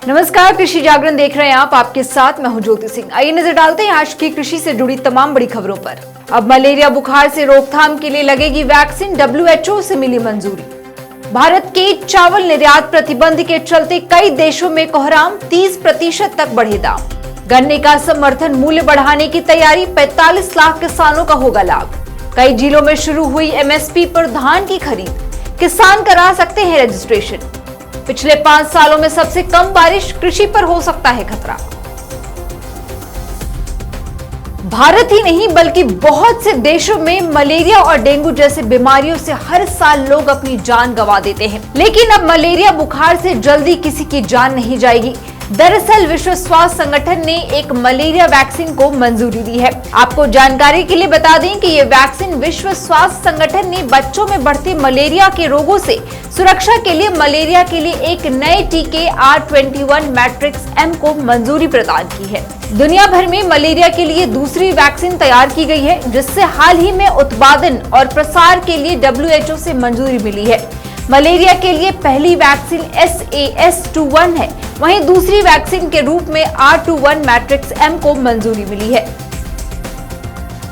नमस्कार, कृषि जागरण देख रहे हैं आप। आपके साथ मैं हूं ज्योति सिंह। आइए नजर डालते हैं आज की कृषि से जुड़ी तमाम बड़ी खबरों पर। अब मलेरिया बुखार से रोकथाम के लिए लगेगी वैक्सीन, WHO से मिली मंजूरी। भारत के चावल निर्यात प्रतिबंध के चलते कई देशों में कोहराम, 30% तक बढ़े दाम। गन्ने का समर्थन मूल्य बढ़ाने की तैयारी, 45 लाख किसानों का होगा लाभ। कई जिलों में शुरू हुई MSP पर धान की खरीद, किसान करा सकते हैं रजिस्ट्रेशन। पिछले 5 सालों में सबसे कम बारिश, कृषि पर हो सकता है खतरा। भारत ही नहीं बल्कि बहुत से देशों में मलेरिया और डेंगू जैसे बीमारियों से हर साल लोग अपनी जान गंवा देते हैं। लेकिन अब मलेरिया बुखार से जल्दी किसी की जान नहीं जाएगी। दरअसल विश्व स्वास्थ्य संगठन ने एक मलेरिया वैक्सीन को मंजूरी दी है। आपको जानकारी के लिए बता दें कि ये वैक्सीन विश्व स्वास्थ्य संगठन ने बच्चों में बढ़ते मलेरिया के रोगों से सुरक्षा के लिए मलेरिया के लिए एक नए टीके R21 मैट्रिक्स M को मंजूरी प्रदान की है। दुनिया भर में मलेरिया के लिए दूसरी वैक्सीन तैयार की गई है, जिससे हाल ही में उत्पादन और प्रसार के लिए WHO से मंजूरी मिली है। मलेरिया के लिए पहली वैक्सीन SAS21 है, वहीं दूसरी वैक्सीन के रूप में R21 मैट्रिक्स M को मंजूरी मिली है।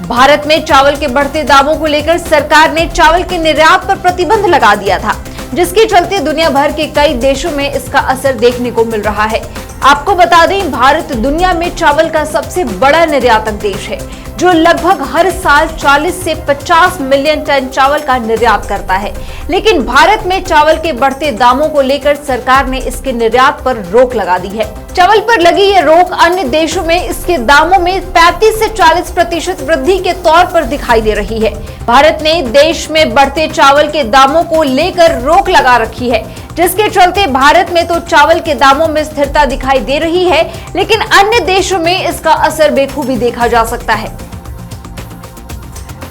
भारत में चावल के बढ़ते दामों को लेकर सरकार ने चावल के निर्यात पर प्रतिबंध लगा दिया था, जिसके चलते दुनिया भर के कई देशों में इसका असर देखने को मिल रहा है। आपको बता दें, भारत दुनिया में चावल का सबसे बड़ा निर्यातक देश है, जो लगभग हर साल 40 से 50 मिलियन टन चावल का निर्यात करता है। लेकिन भारत में चावल के बढ़ते दामों को लेकर सरकार ने इसके निर्यात पर रोक लगा दी है। चावल पर लगी ये रोक अन्य देशों में इसके दामों में 35 से 40% वृद्धि के तौर पर दिखाई दे रही है। भारत ने देश में बढ़ते चावल के दामों को लेकर रोक लगा रखी है, जिसके चलते भारत में तो चावल के दामों में स्थिरता दिखाई दे रही है, लेकिन अन्य देशों में इसका असर बेखूबी देखा जा सकता है।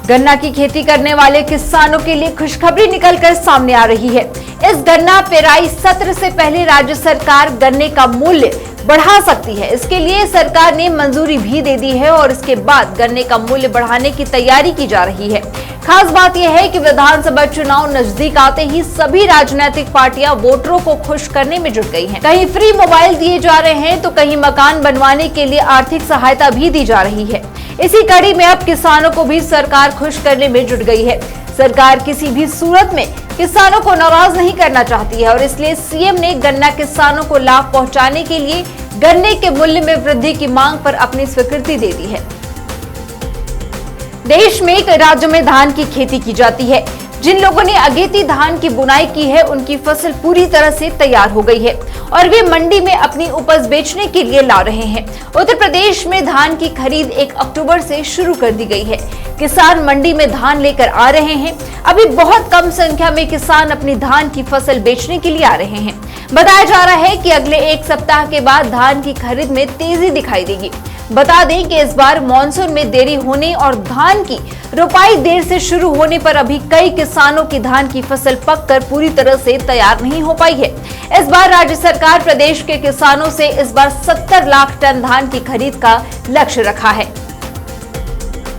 गन्ना की खेती करने वाले किसानों के लिए खुशखबरी निकलकर सामने आ रही है। इस गन्ना पेराई सत्र से पहले राज्य सरकार गन्ने का मूल्य बढ़ा सकती है। इसके लिए सरकार ने मंजूरी भी दे दी है और इसके बाद गन्ने का मूल्य बढ़ाने की तैयारी की जा रही है। खास बात यह है कि विधानसभा चुनाव नजदीक आते ही सभी राजनीतिक पार्टियां वोटरों को खुश करने में जुट गई हैं। कहीं फ्री मोबाइल दिए जा रहे हैं तो कहीं मकान बनवाने के लिए आर्थिक सहायता भी दी जा रही है। इसी कड़ी में अब किसानों को भी सरकार खुश करने में जुट गई है। सरकार किसी भी सूरत में किसानों को नाराज नहीं करना चाहती है और इसलिए सीएम ने गन्ना किसानों को लाभ पहुंचाने के लिए गन्ने के मूल्य में वृद्धि की मांग पर अपनी स्वीकृति दे दी है। देश में कई राज्यों में धान की खेती की जाती है। जिन लोगों ने अगेती धान की बुनाई की है, उनकी फसल पूरी तरह से तैयार हो गई है और वे मंडी में अपनी उपज बेचने के लिए ला रहे हैं। उत्तर प्रदेश में धान की खरीद 1 अक्टूबर से शुरू कर दी गई है। किसान मंडी में धान लेकर आ रहे हैं। अभी बहुत कम संख्या में किसान अपनी धान की फसल बेचने के लिए आ रहे हैं। बताया जा रहा है कि अगले 1 सप्ताह के बाद धान की खरीद में तेजी दिखाई देगी। बता दें कि इस बार मानसून में देरी होने और धान की रोपाई देर से शुरू होने पर अभी कई किसानों की धान की फसल पककर पूरी तरह से तैयार नहीं हो पाई है। इस बार राज्य सरकार प्रदेश के किसानों से इस बार 70 लाख टन धान की खरीद का लक्ष्य रखा है।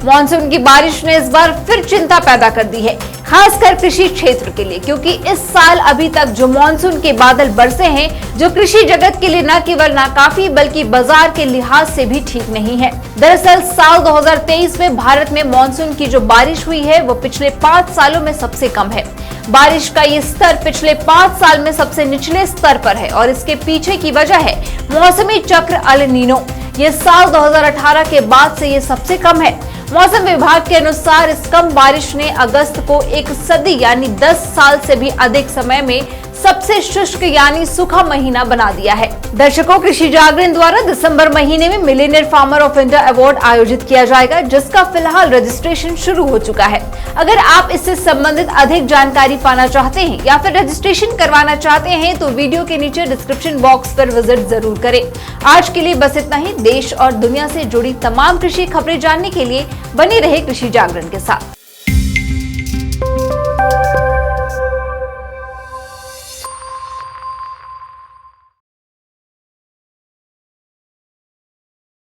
मानसून की बारिश ने इस बार फिर चिंता पैदा कर दी है, खासकर कृषि क्षेत्र के लिए, क्योंकि इस साल अभी तक जो मानसून के बादल बरसे हैं, जो कृषि जगत के लिए न केवल नाकाफी बल्कि बाजार के लिहाज से भी ठीक नहीं है। दरअसल साल 2023 में भारत में मानसून की जो बारिश हुई है, वो पिछले 5 सालों में सबसे कम है। बारिश का ये स्तर पिछले 5 साल में सबसे निचले स्तर पर है और इसके पीछे की वजह है मौसमी चक्र अल नीनो। ये साल 2018 के बाद से ये सबसे कम है। मौसम विभाग के अनुसार इस कम बारिश ने अगस्त को एक सदी यानी 10 साल से भी अधिक समय में सबसे शुष्क यानी सूखा महीना बना दिया है। दर्शकों, कृषि जागरण द्वारा दिसंबर महीने में Millionaire farmer of India award आयोजित किया जाएगा, जिसका फिलहाल रजिस्ट्रेशन शुरू हो चुका है। अगर आप इससे संबंधित अधिक जानकारी पाना चाहते हैं या फिर रजिस्ट्रेशन करवाना चाहते हैं तो वीडियो के नीचे डिस्क्रिप्शन बॉक्स पर विजिट जरूर करें। आज के लिए बस इतना ही। देश और दुनिया से जुड़ी तमाम कृषि खबरें जानने के लिए बने रहे कृषि जागरण के साथ।